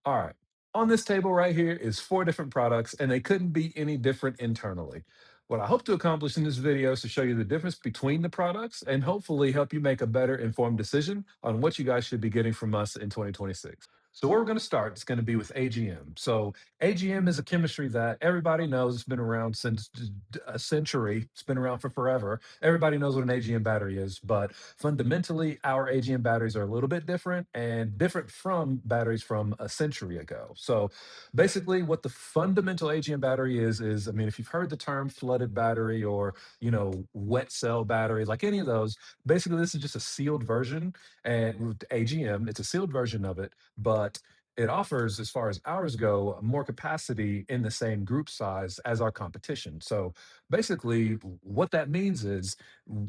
All right. On this table right here is four different products, and they couldn't be any different internally. What I hope to accomplish in this video is to show you the difference between the products and hopefully help you make a better informed decision on what you guys should be getting from us in 2026. So where we're going to start is going to be with AGM. So AGM is a chemistry that everybody knows. It's been around since a century. It's been around for forever. Everybody knows what an AGM battery is, but fundamentally, our AGM batteries are a little bit different and different from batteries from a century ago. So basically, what the fundamental AGM battery is, I mean, if you've heard the term flooded battery or, wet cell battery, like any of those, basically this is just a sealed version. And with AGM, it's a sealed version of it, but it offers, as far as ours go, more capacity in the same group size as our competition. So basically, what that means is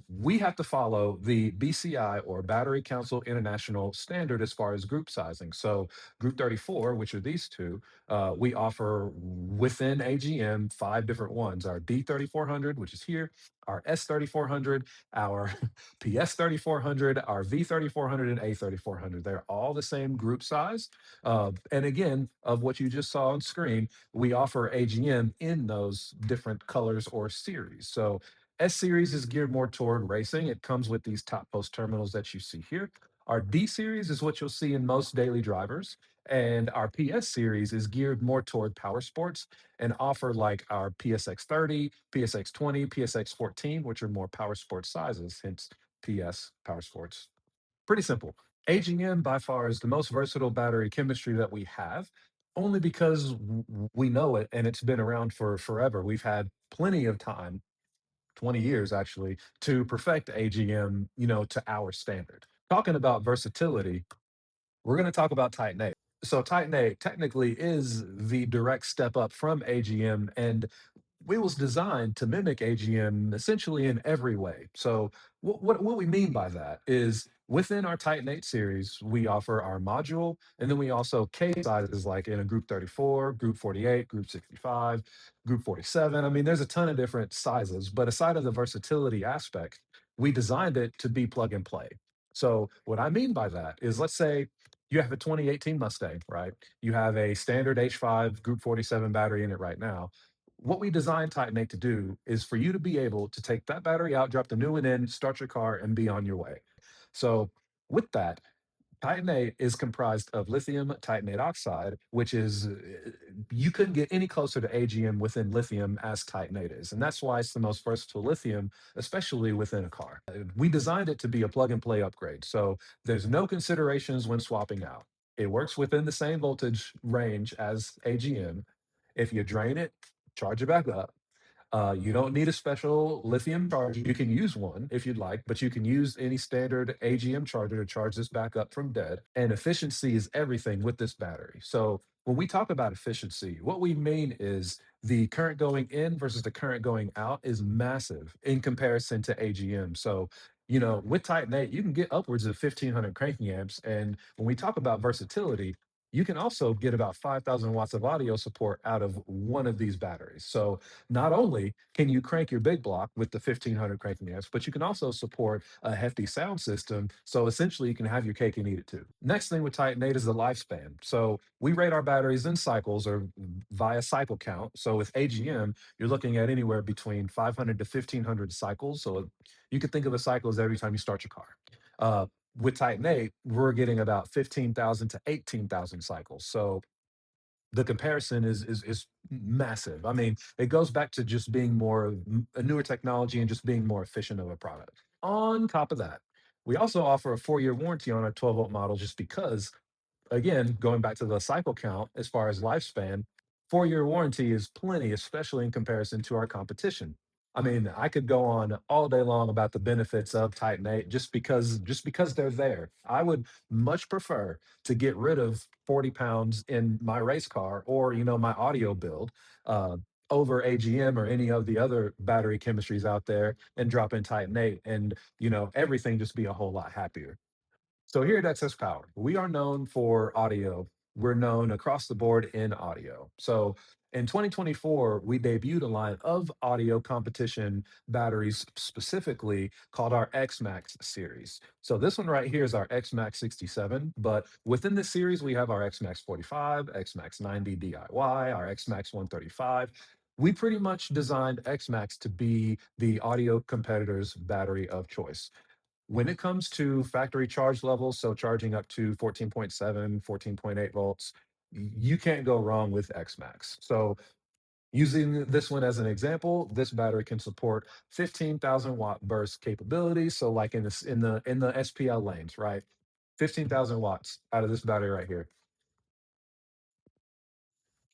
we have to follow the BCI or Battery Council International standard as far as group sizing. So, Group 34, which are these two, we offer within AGM five different ones: our D3400, which is here, our S3400, our PS3400, our V3400, and A3400. They're all the same group size. And again, of what you just saw on screen, we offer AGM in those different colors or series. So, S series is geared more toward racing. It comes with these top post terminals that you see here. Our D series is what you'll see in most daily drivers. And our PS series is geared more toward power sports and offer like our PSX30, PSX20, PSX14, which are more power sports sizes, hence PS power sports. Pretty simple. AGM by far is the most versatile battery chemistry that we have, only because we know it and it's been around for forever. We've had plenty of time, 20 years actually, to perfect AGM, to our standard. Talking about versatility, we're going to talk about Titan8. So Titan8 technically is the direct step up from AGM, and we was designed to mimic AGM essentially in every way. So what we mean by that is within our Titan 8 series, we offer our module, and then we also case sizes like in a group 34, group 48, group 65, group 47. I mean, there's a ton of different sizes, but aside of the versatility aspect, we designed it to be plug and play. So what I mean by that is, let's say you have a 2018 Mustang, right? You have a standard H5 Group 47 battery in it right now. What we designed Titan8 to do is for you to be able to take that battery out, drop the new one in, start your car, and be on your way. So, with that, Titanate is comprised of lithium titanate oxide, which is, you couldn't get any closer to AGM within lithium as titanate is. And that's why it's the most versatile lithium, especially within a car. We designed it to be a plug and play upgrade. So there's no considerations when swapping out. It works within the same voltage range as AGM. If you drain it, charge it back up. You don't need a special lithium charger. You can use one if you'd like, but you can use any standard AGM charger to charge this back up from dead. And efficiency is everything with this battery. So when we talk about efficiency, what we mean is the current going in versus the current going out is massive in comparison to AGM. So, with Titan 8, you can get upwards of 1500 cranking amps. And when we talk about versatility, you can also get about 5,000 watts of audio support out of one of these batteries. So not only can you crank your big block with the 1500 cranking amps, but you can also support a hefty sound system. So essentially, you can have your cake and eat it too. Next thing with Titan 8 is the lifespan. So we rate our batteries in cycles or via cycle count. So with AGM, you're looking at anywhere between 500 to 1500 cycles. So you could think of a cycle as every time you start your car. With Titan 8, we're getting about 15,000 to 18,000 cycles. So the comparison is massive. I mean, it goes back to just being a newer technology and just being more efficient of a product. On top of that, we also offer a 4-year warranty on our 12-volt model just because, again, going back to the cycle count as far as lifespan, 4-year warranty is plenty, especially in comparison to our competition. I mean, I could go on all day long about the benefits of Titan 8 just because they're there. I would much prefer to get rid of 40 pounds in my race car or, my audio build uh, over AGM or any of the other battery chemistries out there and drop in Titan 8 and, everything just be a whole lot happier. So here at Excess Power, we are known for audio. We're known across the board in audio. So In 2024, we debuted a line of audio competition batteries specifically called our XMAX series. So this one right here is our XMAX 67, but within this series, we have our XMAX 45, XMAX 90 DIY, our XMAX 135. We pretty much designed XMAX to be the audio competitor's battery of choice. When it comes to factory charge levels, so charging up to 14.7, 14.8 volts, you can't go wrong with XMAX. So using this one as an example, this battery can support 15,000 watt burst capability. So like in this in the SPL lanes, right? 15,000 watts out of this battery right here.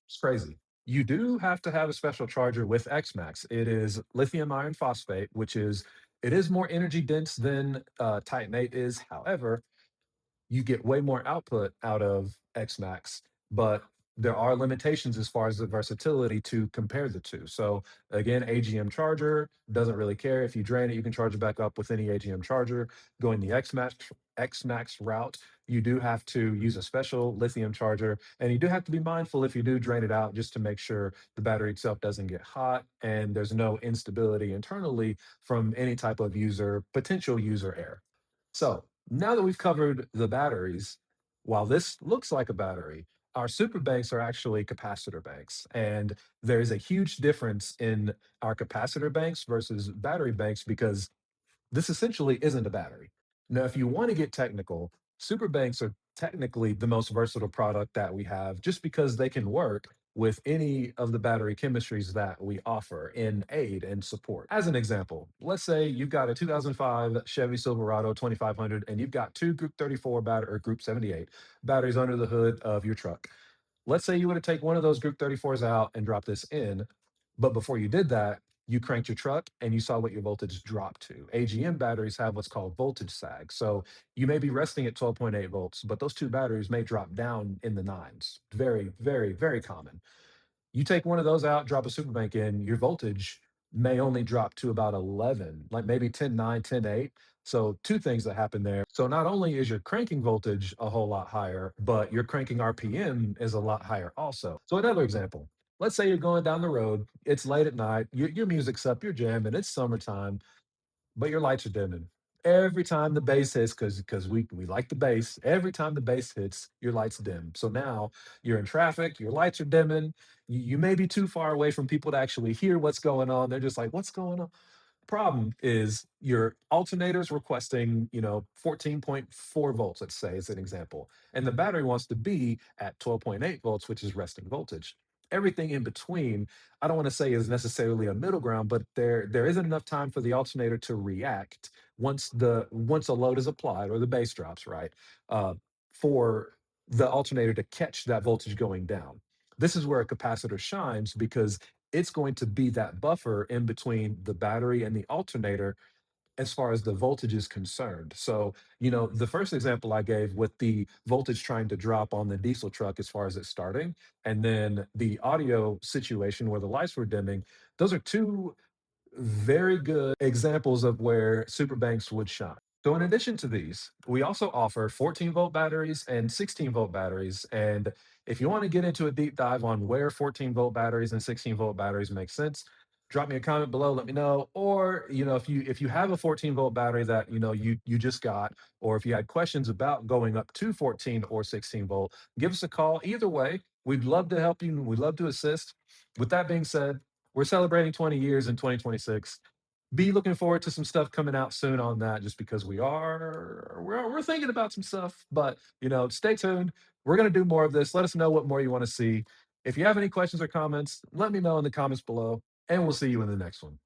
It's crazy. You do have to have a special charger with xmax. It is lithium iron phosphate, which is it is more energy dense than Titan8 is. However, you get way more output out of xmax, but there are limitations as far as the versatility to compare the two. So again, AGM charger doesn't really care. If you drain it, you can charge it back up with any AGM charger. Going the xmax route, you do have to use a special lithium charger, and you do have to be mindful if you do drain it out just to make sure the battery itself doesn't get hot and there's no instability internally from any type of potential user error. So now that we've covered the batteries, while this looks like a battery, our super banks are actually capacitor banks. And there's a huge difference in our capacitor banks versus battery banks because this essentially isn't a battery. Now, if you want to get technical, super banks are technically the most versatile product that we have just because they can work with any of the battery chemistries that we offer in aid and support. As an example, let's say you've got a 2005 Chevy Silverado 2500 and you've got two Group 34 battery or Group 78 batteries under the hood of your truck. Let's say you were to take one of those Group 34s out and drop this in, but before you did that, you cranked your truck and you saw what your voltage dropped to. AGM batteries have what's called voltage sag. So you may be resting at 12.8 volts, but those two batteries may drop down in the nines. Very, very, very common. You take one of those out, drop a superbank in, your voltage may only drop to about 11, like maybe 10.9, 10.8. So two things that happen there. So not only is your cranking voltage a whole lot higher, but your cranking RPM is a lot higher also. So another example, let's say you're going down the road, it's late at night, your music's up, you're jamming, it's summertime, but your lights are dimming. Every time the bass hits, because we like the bass, every time the bass hits, your lights dim. So now you're in traffic, your lights are dimming. You may be too far away from people to actually hear what's going on. They're just like, what's going on? Problem is your alternator's requesting, 14.4 volts, let's say, as an example. And the battery wants to be at 12.8 volts, which is resting voltage. Everything in between, I don't want to say is necessarily a middle ground, but there isn't enough time for the alternator to react once a load is applied or the bass drops, right? Uh, for the alternator to catch that voltage going down. This is where a capacitor shines because it's going to be that buffer in between the battery and the alternator as far as the voltage is concerned. So, the first example I gave with the voltage trying to drop on the diesel truck as far as it's starting, and then the audio situation where the lights were dimming, those are two very good examples of where super banks would shine. So in addition to these, we also offer 14-volt batteries and 16-volt batteries. And if you want to get into a deep dive on where 14-volt batteries and 16-volt batteries make sense, drop me a comment below, let me know. Or, if you have a 14-volt battery that you just got, or if you had questions about going up to 14 or 16 volt, give us a call. Either way, we'd love to help you. We'd love to assist. With that being said, we're celebrating 20 years in 2026. Be looking forward to some stuff coming out soon on that just because we're thinking about some stuff, but stay tuned. We're going to do more of this. Let us know what more you want to see. If you have any questions or comments, let me know in the comments below, and we'll see you in the next one.